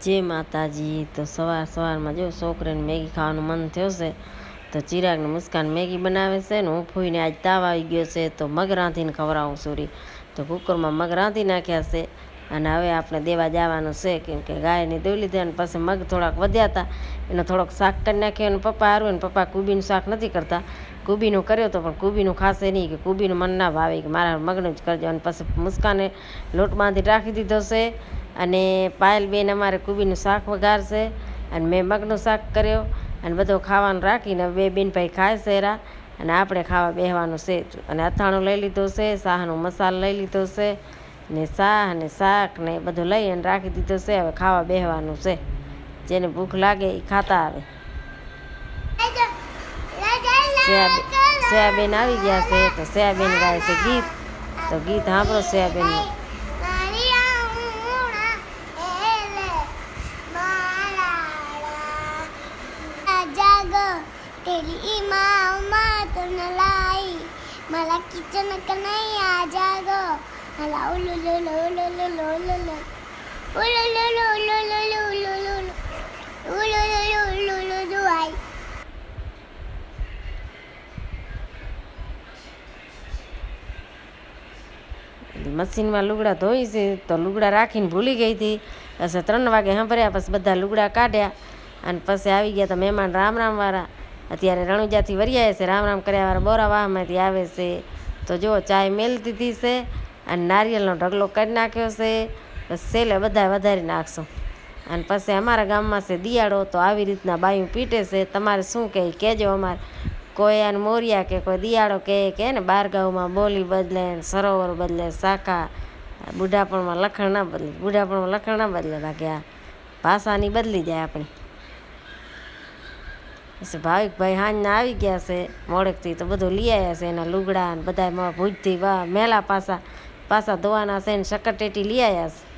જય માતાજી। તો સવારમાં જો છોકરીને મેગી ખાવાનું મન થયો છે તો ચિરાગને મુસ્કાન મેગી બનાવે છે ને હું ફૂઈને આજ તાવ આવી ગયો છે તો મગ રાંધીને ખવડાવું છું। તો કુકરમાં મગ રાંધી નાખ્યા છે અને હવે આપણે દેવા જવાનું છે કેમ કે ગાયને દોઈ લીધા અને પછી મગ થોડાક વધ્યા હતા એનો થોડોક શાક કરી નાખ્યો અને પપ્પા હારું ને પપ્પા કુબીનું શાક નથી કરતા, કુબીનું કર્યો તો પણ કુબીનું ખાશે નહીં કે કુબીનું મન ના ભાવે કે મારા મગનું જ કરજો। અને પછી મુસ્કાને લોટ બાંધી રાખી દીધો છે અને પાયલ બેન અમારે કુબીનું શાક વઘારશે અને મેં મગનું શાક કર્યો અને બધો ખાવાનું રાખીને બે બેન ભાઈ ખાય શેરા અને આપણે ખાવા બેસવાનું છે। અને અથાણું લઈ લીધો છે, શાહનો મસાલો લઈ લીધો છે ને શાહ અને શાક ને બધું લઈ અને રાખી દીધો છે। હવે ખાવા બેસવાનું છે, જેને ભૂખ લાગે એ ખાતા આવે। શ્રેયાબેન આવી ગયા છે તો શ્રેયાબેન ગાય છે ગીત, તો ગીત સાંભળો શ્રેયાબેનનું। तेरी माँ तो न लाई मला किचन का नहीं आ जागो मला उलु लो लो लो लो लो लो लो उलु लो लो लो लो लो लो लो उलु लो लो लो लो लो आई। મશીનમાં લુગડા ધોઈ છે તો લુગડા રાખીને ભૂલી ગઈ હતી, પછી 3 વાગે સાંભળ્યા, પછી બધા લુગડા કાઢ્યા અને પછી આવી ગયા તો મહેમાન રામ રામ વાળા અત્યારે રણુજાથી વરી આવ્યા છે, રામ રામ કર્યા વાળા બોરાવાહમાંથી આવે છે। તો જો ચાય મેલ દીધી છે અને નારિયેળનો ઢગલો કરી નાખ્યો છે, બસ છેલ્લે બધા વધારી નાખશું। અને પછી અમારા ગામમાં છે દિયાળો, તો આવી રીતના બાયું પીટે છે। તમારે શું કહે કહેજો, અમારે કોઈ આને મોરિયા કે કોઈ દિયાળો કે ને બારગાઉમાં બોલી બદલે, સરોવર બદલે, શાખા બુઢાપણમાં લખણ ના બદલે, બુઢાપણમાં લખણ ના બદલે, બાકી આ ભાષાની બદલી જાય આપણી। પછી ભાવિકભાઈ હાંજના આવી ગયા છે મોડેકથી તો બધું લઈ આવ્યા છે, એના લુગડા ને બધા ભૂજથી મેલા પાછા ધોવાના છે ને શક્કરટેટી લઈ આવ્યા છે।